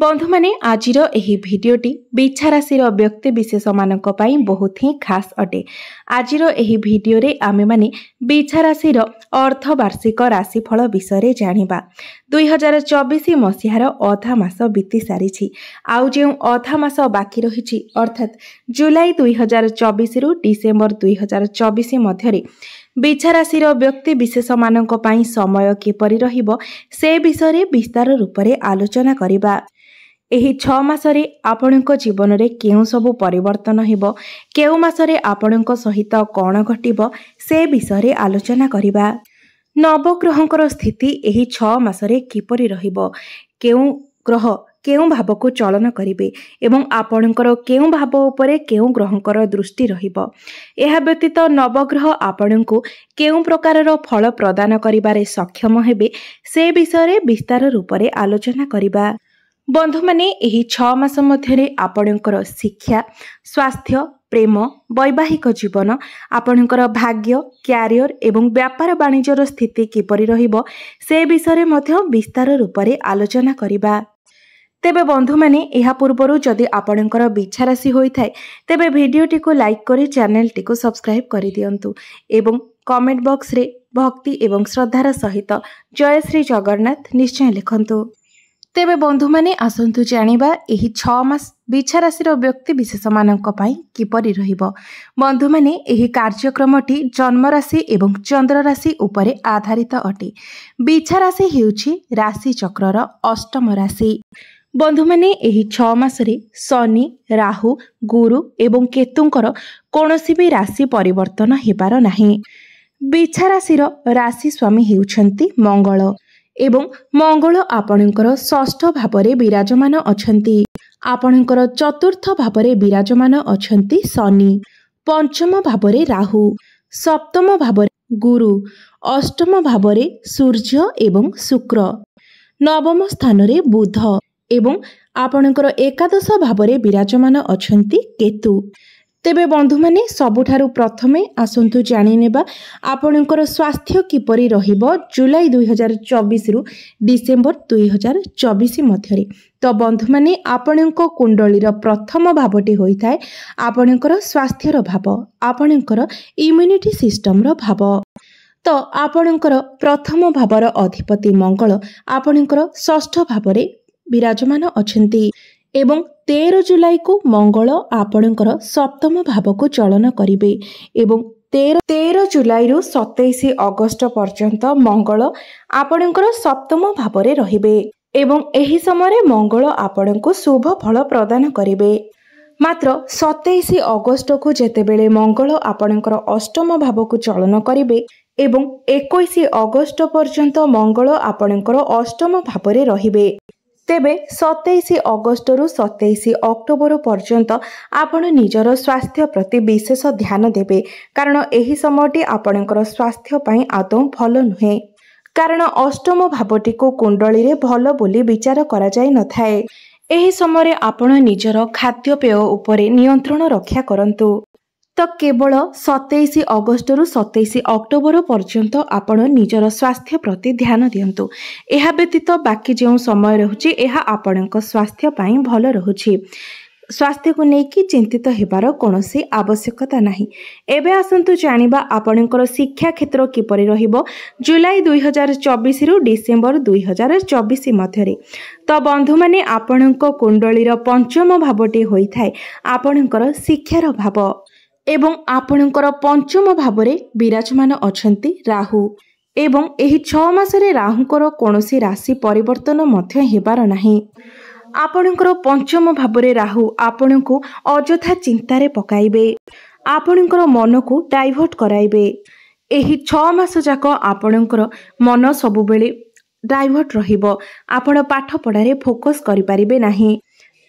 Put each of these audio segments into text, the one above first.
बंधु माने आजिर एही भिडियोटी बिछा राशिर व्यक्ति विशेष मानक पई बहुत ही खास अटे। आजिर एही भिडियो रे आमे माने बिछा राशिर अर्थ वार्षिक राशिफल विषय जानिबा। 2024 मसिहार अधा मास बीती सारिछि। आउ जेउ अधा मास बाकी रहिछि अर्थात जुलाई 2024 रु डिसेंबर 2024 मध्यरे बिछा राशिर व्यक्ति विशेष मानक पई समय किपरि रहिबो से विषय विस्तार रूप में आलोचना करिबा। एही 6 मासरे आपणको जीवन रे केउ सबु परिवर्तन हेबो, केउ मासरे आपणको सहित कोन घटिबो से विषय आलोचना करिबा। नवग्रहंकर स्थिति एही 6 मासरे किपरि रहिबो, केउ ग्रह केउ भाव को चलन करिवे एवं आपणकर केउ भाव उपरे केउ ग्रहंकर दृष्टि रहिबो। एहा व्यतीत नवग्रह आपणको केउ प्रकारर फल प्रदान करिबारे सक्षम हेबे से विषय विस्तार रूप में आलोचना करिबा। बंधु माने एही 6 मास मध्यरे आपणकर शिक्षा, स्वास्थ्य, प्रेम, वैवाहिक जीवन, आपणकर भाग्य, क्यारियर एवं व्यापार वाणिज्यर स्थिति किपरि रहिबो से विषय मध्य विस्तार रूप में आलोचना करिबा। तेबे बंधु माने एहा पूर्वरु जदि आपणकर बिछा राशि होई थाए तेबे भिडियोटी को लाइक करी चैनल टी को सब्सक्राइब करि दियंतु एवं कमेंट बॉक्स रे भक्ति एवं श्रद्धार सहित जय श्री जगन्नाथ निश्चय लिखंतु। तेबे बंधु माने आसंतु जानिबा एही 6 मास बिछा राशिर व्यक्ति विशेष मानक पई किपरि रहिबो। बंधु माने एही कार्यक्रमटी जन्म राशि एवं चंद्र राशि उपरे आधारित अटे। बिछा राशि हेउछि राशि चक्रर अष्टम राशि। बंधु माने एही 6 मासरे शनि, राहु, गुरु एवं केतुंकर कोनोसी भी राशि परिवर्तन हेबार नाही। बिछा राशिर राशि स्वामी हेउछंती मंगल एवं मंगल आपणकर षष्ठ भावरे विराजमान अछंती। आपणकर चतुर्थ भावरे विराजमान अछंती शनि, पंचम भावरे राहु, सप्तम भावरे गुरु, अष्टम भावरे सूर्य एवं शुक्र, नवम स्थान रे बुध एवं आपणकर एकादश भावरे विराजमान अछंती केतु। तेबे बंधु माने सबुठारु प्रथमे आसंतु जानि नेबा आपणकर स्वास्थ्य किपरि रहिबो जुलाई 2024 रु डिसेंबर 2024 मध्यरे। तो बंधु माने आपणको कुंडलीर प्रथम भावटी होई थाए आपणकर स्वास्थ्यर भाव, आपणकर इम्यूनिटी सिस्टम रो भाव। तो आपणकर प्रथम भावर अधिपति मंगल आपणकर षष्ठ भावरे विराजमान अछंती एवं 13 जुलाई को मंगल आपणकर सप्तम भाव को चलन करिवे एवं 13 जुलाई रु 27 अगस्त पर्यंत मंगल आपणकर सप्तम भावरे रहिबे एवं एही समय मंगल आपणको शुभ फल प्रदान करिवे। मात्र 27 अगस्त को जेतेबेले मंगल आपणकर अष्टम भाव को चलन करिवे एवं 21 अगस्त पर्यंत मंगल आपणकर अष्टम भावरे रहिबे। तेबे 27 अगस्त रु 27 अक्टोबर पर्यंत आपण निजर स्वास्थ्य प्रति विशेष ध्यान देबे कारण एही समयटी आपणकर स्वास्थ्य पई आदौ भल नुहे कारण अष्टम भावटी को कुंडली रे भल बोली विचार करा जाय न थाए। एही समय आपण निजर खाद्यपेय उपरे नियंत्रण रक्षा करंतु। तो केवल 27 अगस्त रु 27 अक्टोबर पर्यंत आपण निजर स्वास्थ्य प्रति ध्यान दियंतु। एहा व्यतीत बाकी जो समय रहुछि एहा आपणक स्वास्थ्य पई भल रहुछि। स्वास्थ्य को नेकी चिंतित हेबार कोनोसी आवश्यकता नाही। एबे आसंतु जानिबा आपणकर शिक्षा क्षेत्र किपरि रहिबो जुलाई 2024 रु डिसेंबर 2024 मध्यरे। तो बंधु माने आपणक कुंडलीर पंचम भावटी होई थाए आपणकर शिक्षार भाव एवं आपणकर पंचम भावरे विराजमान अछंती राहु एवं एही 6 मासरे राहुकर कोनोसी राशि परिवर्तन मध्य हेबार नाही। आपणकर पंचम भावरे राहु आपणको अजथा चिंतारे पकाइबे, आपणकर मन को डाइवर्ट कराइबे। एही 6 मास जाक आपणकर मन सबुबेले डाइवर्ट रहिबो, आपण पाठ पढ़ारे फोकस करि परिबे नाही।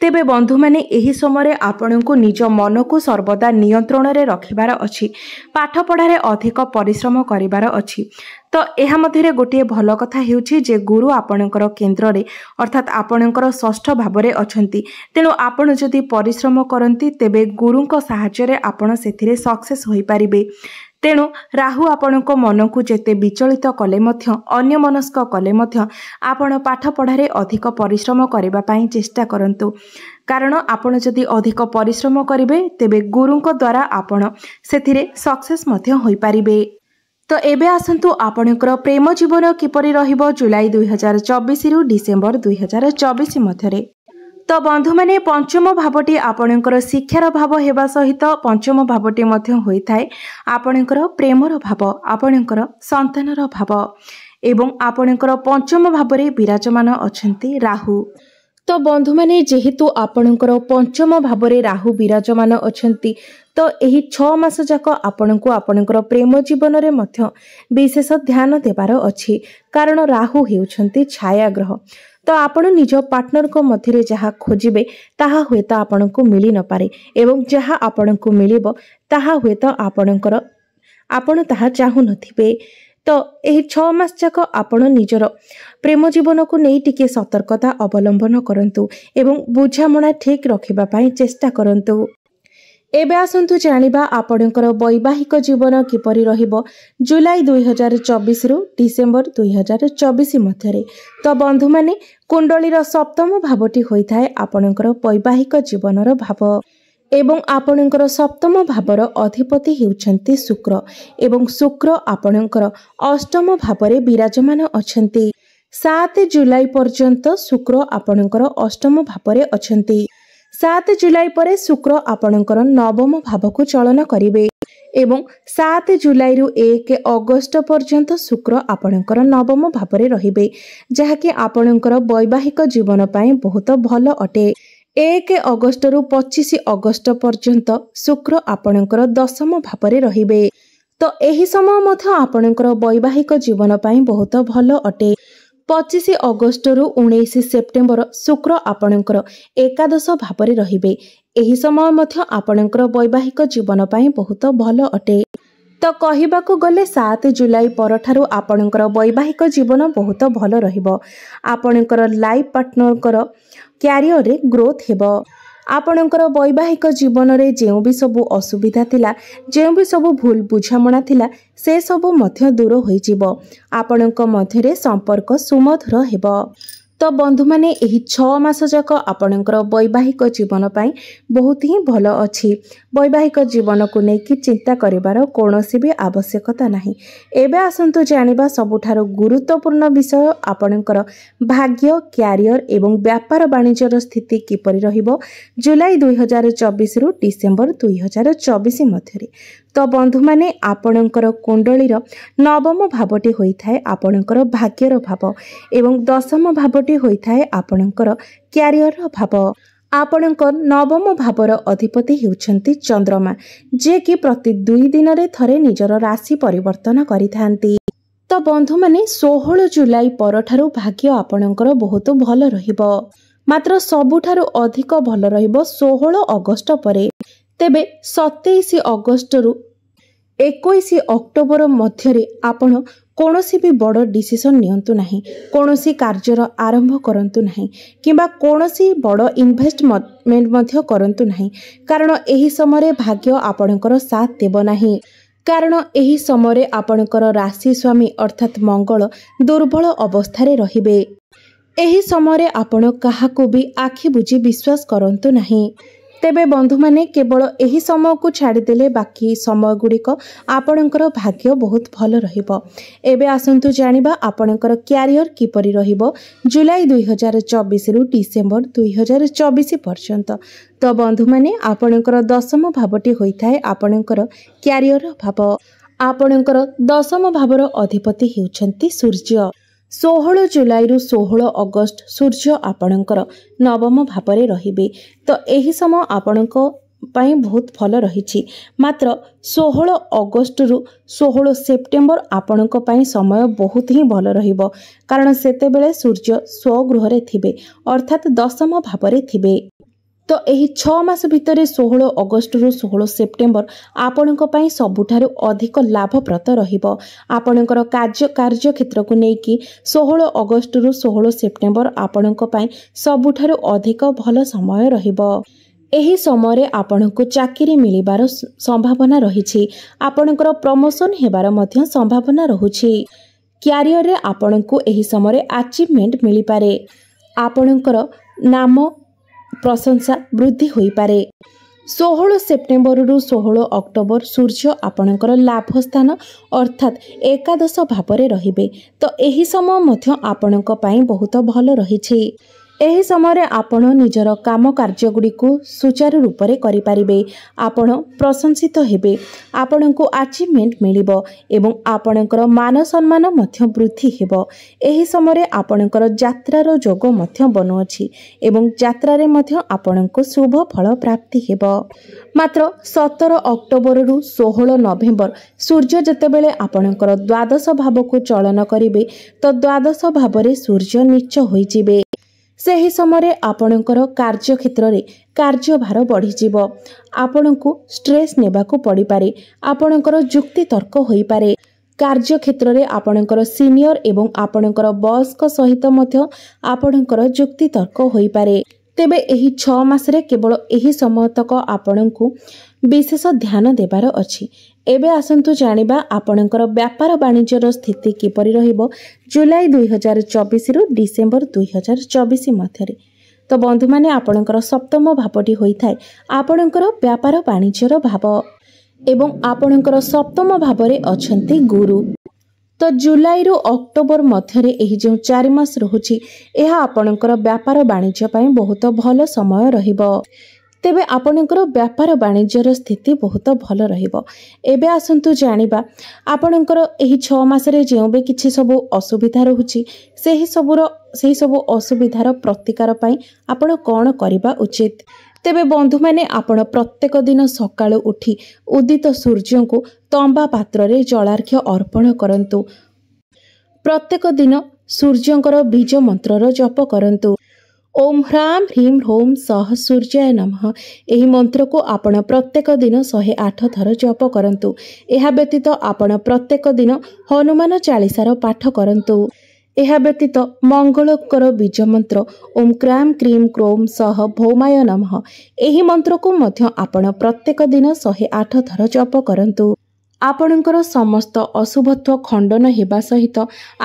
तेबे बंधु माने एही समय आपणको निज मन को सर्वदा नियंत्रण रे रखिबार अछि, पाठ पढ़ारे अधिक परिश्रम करिबार अछि। तो एहा मध्यरे गोटे भल कथा हेउछि जे गुरु आपणकर केंद्र रे अर्थात आपणकर षष्ठ भावरे अछंती। तेणु आपण जदि परिश्रम करंती तेबे गुरुंक सहाय्य रे आपण सेथिरे सक्सेस होई परिबे। तेणु राहु आपणक मन को जेते विचलित कले मध्य अन्यमनस्क कले मध्य आपण पाठ पढ़ारे अधिक परिश्रम करबा पई चेष्टा करंतु कारण आपण जदि अधिक परिश्रम करिवे तेबे गुरुंक द्वारा आपण सेथिरे सक्सेस मध्य होई पारिबे। तो एबे आसंतु आपणकर प्रेम जीवन किपरि रहिबो जुलाई 2024 रु डिसेंबर 2024 मध्यरे। तो बंधु माने पंचम भावटी आपणकर शिक्षार भाव हेबा सहित पंचम भावटी मध्य होई थाए आपणकर प्रेमर भाव आपणकर संतानर भाव एवं आपणकर पंचम भावरे विराजमान अछंती राहु। तो बंधु माने जेहेतु आपणकर पंचम भावरे राहु विराजमान अछंती तो एही 6 मास जाक आपणको आपणकर प्रेम जीवन रे मध्य विशेष ध्यान देबार अछि कारण राहु हेउछंती छाया ग्रह। तो आपण निज पार्टनर को मध्यरे जहा खोजिबे ताहा होता आपणको मिली न पारे एवं जहा आपणको मिलिबो ताहा होता आपणकर आपण ताहा चाहू नथिबे। तो एही 6 मास जाक आपण निजर प्रेम जीवन को नहीं टिके सतर्कता अवलंबन करंतु एवं बुझामणा ठीक रखिबा पई चेष्टा करंतु। एबे आसंतु जानिबा आपणकर वैवाहिक जीवन किपरि रहिबो जुलाई 2024 रु डिसेंबर 2024 मध्यरे। तो बंधु माने कुंडलीर सप्तम भावटी होई थाए आपणकर वैवाहिक जीवनर भाव एवं आपणकर सप्तम भावर अधिपति हेउछंती शुक्र एवं शुक्र आपणकर अष्टम भावरे विराजमान अछंती। 7 जुलाई पर्यंत शुक्र आपणकर अष्टम भावरे अछंती। 7 जुलाई परे शुक्र आपणकर नवम भाव को चलन करिवे एवं 7 जुलाई रु 1 अगस्त पर्यंत शुक्र आपणकर नवम भावरे रहिबे जहाकि आपणकर वैवाहिक जीवन पई बहुत भलो अटे। 1 अगस्त रु 25 अगस्त पर्यंत शुक्र आपणकर दशम भावरे रहिबे। तो एही समय मध्य आपणकर वैवाहिक जीवन पई बहुत भलो अटे। 25 अगस्त रु 19 सेप्टेम्बर शुक्र आपणकर एकादश भावरे रहिबे। एही समय मध्य आपणकर वैवाहिक जीवन पई बहुत भलो अटे। तो कहिबाकू गले 7 जुलाई परठारु आपणकर वैवाहिक जीवन बहुत भलो रहिबो। आपणकर लाइफ पार्टनरकर क्यारियर रे ग्रोथ हेबो। आपणकर वैवाहिक जीवन रे जेउ भी सबु असुविधा थिला जेउ भी सबु भूल बुझामणा थिला से सबु मध्य दूर होई जिवो। आपणक मध्यरे संपर्क सुमधुर हेबो। तो बंधु माने एही 6 मास जाक आपणकर वैवाहिक जीवन पई बहुत ही भलो अछि। वैवाहिक जीवन को नेकी चिंता करिवार कोनोसी भी आवश्यकता नाही। एबे आसंतु जानिबा सबुठारो गुरुत्वपूर्ण विषय आपणकर भाग्य क्यारियर एवं व्यापार वाणिज्यर स्थिति किपरि रहिबो जुलाई 2024 रु डिसेंबर 2024 मध्यरे। तो बंधु माने आपणकर कुंडलीर नवम भावटी होई थाए आपणकर भाग्यर भाव एवं दशम भावटी होई थाए आपणकर क्यारियर भाव। आपणकर नवम भावर अधिपति हेउछंती चंद्रमा जे कि प्रति 2 दिन रे थरे निजर राशि परिवर्तन करिथांती। तो बंधु माने 16 जुलाई परठारु भाग्य आपणकर बहुत भलो रहिबो मात्र सबुठारु अधिक भलो रहिबो 16 अगस्त परे। तेबे 27 अगस्त रु 21 अक्टोबर मध्यरे आपण कोनोसी भी बड़ डिसीजन नियंतु नाही कोनोसी कार्यर आरंभ करंतु नाही किबा कोनोसी बड़ इन्वेस्टमेंट मध्य करंतु नाही कारण एही समय भाग्य आपणकर साथ देबो नाही। कारण एही समय आपणकर राशि स्वामी अर्थात मंगल दुर्बल अवस्था रहिबे। एही समय आपण काहाकू भी आखि बुझी विश्वास करंतु नाही। तेबे बंधु माने केवल एही समय को छाड़देले बाकी समय गुड़िक आपणकर भाग्य बहुत भल रहिबो। एबे आसंतु जानिबा आपणकर क्यारियर किपरि रहिबो जुलाई 2024 रु डिसेंबर 2024 पर्यंत। तो बंधु माने आपणकर दशम भावटी होइथाय आपणकर क्यारियर भाव। आपणकर दशम भावर अधिपति हेउछंती सूर्य। 16 जुलाई रु 16 अगस्त सूर्य आपणकर नवम भावरे रहिबे। तो एही समय आपणक पई बहुत भल रहिछि मात्र 16 अगस्त रु 16 सेप्टेम्बर आपणक पई समय बहुत ही भल रहिबो कारण सेते बेले सूर्य स्वगृह रे थिबे अर्थात दशम भावरे थिबे। तो एही 6 मास भितरे 16 अगस्त रु 16 सेप्टेम्बर आपणक पई सबुठारु अधिक लाभप्रद रहिबो। आपणकर कार्य क्षेत्र को नेकी 16 अगस्त रु 16 सेप्टेम्बर आपणक पई सबुठारु अधिक भल समय रहिबो। ଏହି ସମୟରେ ଆପଣଙ୍କୁ ଚାକିରି ମିଳିବାର ସମ୍ଭାବନା ରହିଛି। ଆପଣଙ୍କର ପ୍ରମୋସନ ହେବାର ମଧ୍ୟ ସମ୍ଭାବନା ରହୁଛି। କ୍ୟାରିୟରରେ ଆପଣଙ୍କୁ ଏହି ସମୟରେ ଆଚିଭମେଣ୍ଟ ମିଳିପାରେ। ଆପଣଙ୍କର ନାମ ପ୍ରଶଂସା ବୃଦ୍ଧି ହୋଇପାରେ। 16 ସେପ୍ଟେମ୍ବରରୁ 16 ଅକ୍ଟୋବର ସୂର୍ଯ୍ୟ ଆପଣଙ୍କର ଲାଭ ସ୍ଥାନ ଅର୍ଥାତ୍ ଏକାଦଶ ଭାବରେ ରହିବେ। ତ ଏହି ସମୟ ମଧ୍ୟ ଆପଣଙ୍କ ପାଇଁ ବହୁତ ଭଲ ରହିଛି। ଏହି ସମୟରେ ଆପଣ ନିଜର କାମ କାର୍ଯ୍ୟଗୁଡ଼ିକୁ ସୁଚାରୁ ରୂପରେ କରିପାରିବେ। ଆପଣ ପ୍ରଶଂସିତ ହେବେ। ଆପଣଙ୍କୁ ଆଚିଭମେଣ୍ଟ ମିଳିବ ଏବଂ ଆପଣଙ୍କର ମାନ ସମ୍ମାନ ମଧ୍ୟ ବୃଦ୍ଧି ହେବ। ଏହି ସମୟରେ ଆପଣଙ୍କର ଯାତ୍ରାର ଯୋଗ ମଧ୍ୟ ବନୁଅଛି ଏବଂ ଯାତ୍ରାରେ ମଧ୍ୟ ଆପଣଙ୍କୁ ଶୁଭ ଫଳ ପ୍ରାପ୍ତି ହେବ। ମାତ୍ର 17 ଅକ୍ଟୋବରରୁ 16 ନଭେମ୍ବର ସୂର୍ଯ୍ୟ ଯେତେବେଳେ ଆପଣଙ୍କର ଦ୍ୱାଦଶ ଭାବକୁ ଚଳନ କରିବେ ତ ଦ୍ୱାଦଶ ଭାବରେ ସୂର୍ଯ୍ୟ ନୀଚ ହୋଇଯିବେ। ସେହି ସମୟରେ ଆପଣଙ୍କର କାର୍ଯ୍ୟକ୍ଷେତ୍ରରେ କାର୍ଯ୍ୟଭାର ବଢ଼ିଯିବ। ଆପଣଙ୍କୁ ଷ୍ଟ୍ରେସ୍ ନେବାକୁ ପଡ଼ିପାରେ। ଆପଣଙ୍କର ଯୁକ୍ତିତର୍କ ହୋଇପାରେ। କାର୍ଯ୍ୟକ୍ଷେତ୍ରରେ ଆପଣଙ୍କର ସିନିୟର ଏବଂ ଆପଣଙ୍କର ବସ୍ଙ୍କ ସହିତ ମଧ୍ୟ ଆପଣଙ୍କର ଯୁକ୍ତିତର୍କ ହୋଇପାରେ। ତେବେ ଏହି 6 ମାସରେ କେବଳ ଏହି ସମୟତକ ଆପଣଙ୍କୁ ବିଶେଷ ଧ୍ୟାନ ଦେବାର ଅଛି। ଏବେ ଆସନ୍ତୁ ଜାଣିବା ଆପଣଙ୍କର ବ୍ୟାପାର ବାଣିଜ୍ୟର ସ୍ଥିତି କିପରି ରହିବ ଜୁଲାଇ 2024ରୁ ଡିସେମ୍ବର 2024 ମଧ୍ୟରେ। ତ ବନ୍ଧୁମାନେ, ଆପଣଙ୍କର ସପ୍ତମ ଭାବଟି ହୋଇଥାଏ ଆପଣଙ୍କର ବ୍ୟାପାର ବାଣିଜ୍ୟର ଭାବ ଏବଂ ଆପଣଙ୍କର ସପ୍ତମ ଭାବରେ ଅଛନ୍ତି ଗୁରୁ। ତ ଜୁଲାଇରୁ ଅକ୍ଟୋବର ମଧ୍ୟରେ ଏହି ଯେଉଁ 4 ମାସ ରହୁଛି ଏହା ଆପଣଙ୍କର ବ୍ୟାପାର ବାଣିଜ୍ୟ ପାଇଁ ବହୁତ ଭଲ ସମୟ ରହିବ। ତେବେ ଆପଣଙ୍କର ବ୍ୟାପାର ବାଣିଜ୍ୟର ସ୍ଥିତି ବହୁତ ଭଲ ରହିବ। ଏବେ ଆସନ୍ତୁ ଜାଣିବା ଆପଣଙ୍କର ଏହି 6 ମାସରେ ଯେଉଁ ବି କିଛି ସବୁ ଅସୁବିଧା ରହୁଛି ସେହି ସବୁ ଅସୁବିଧାର ପ୍ରତିକାର ପାଇଁ ଆପଣ କ'ଣ କରିବା ଉଚିତ। ତେବେ ବନ୍ଧୁମାନେ, ଆପଣ ପ୍ରତ୍ୟେକ ଦିନ ସକାଳୁ ଉଠି ଉଦିତ ସୂର୍ଯ୍ୟଙ୍କୁ ତମ୍ବା ପାତ୍ରରେ ଜଳାର୍ଘ୍ୟ ଅର୍ପଣ କରନ୍ତୁ। ପ୍ରତ୍ୟେକ ଦିନ ସୂର୍ଯ୍ୟଙ୍କର ବୀଜ ମନ୍ତ୍ରର ଜପ କରନ୍ତୁ। ଓಂ ହ୍ରାಂ ହ୍ରିಂ ହ୍ରୌಂ ସଃ ସୂର୍ଯ୍ୟାୟ ନମଃ। ଏହି ମନ୍ତ୍ରକୁ ଆପଣ ପ୍ରତ୍ୟେକ ଦିନ 108 ଥର ଜପ କରନ୍ତୁ। ଏହା ବ୍ୟତୀତ ଆପଣ ପ୍ରତ୍ୟେକ ଦିନ ହନୁମାନ ଚାଳିଶାର ପାଠ କରନ୍ତୁ। ଏହା ବ୍ୟତୀତ ମଙ୍ଗଳଙ୍କର ବୀଜ ମନ୍ତ୍ର ଓಂ କ୍ରାಂ କ୍ରିಂ କ୍ରୌಂ ସଃ ଭୌମାୟ ନମଃ। ଏହି ମନ୍ତ୍ରକୁ ମଧ୍ୟ ଆପଣ ପ୍ରତ୍ୟେକ ଦିନ 108 ଥର ଜପ କରନ୍ତୁ। ଆପଣଙ୍କର ସମସ୍ତ ଅଶୁଭତ୍ୱ ଖଣ୍ଡନ ହେବା ସହିତ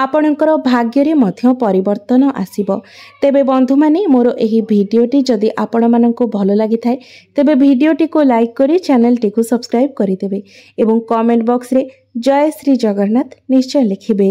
ଆପଣଙ୍କର ଭାଗ୍ୟରେ ମଧ୍ୟ ପରିବର୍ତ୍ତନ ଆସିବ। ତେବେ ବନ୍ଧୁମାନେ, ମୋର ଏହି ଭିଡ଼ିଓଟି ଯଦି ଆପଣମାନଙ୍କୁ ଭଲ ଲାଗିଥାଏ ତେବେ ଭିଡ଼ିଓଟିକୁ ଲାଇକ୍ କରି ଚ୍ୟାନେଲଟିକୁ ସବସ୍କ୍ରାଇବ୍ କରିଦେବେ ଏବଂ କମେଣ୍ଟ ବକ୍ସରେ ଜୟ ଶ୍ରୀ ଜଗନ୍ନାଥ ନିଶ୍ଚୟ ଲେଖିବେ।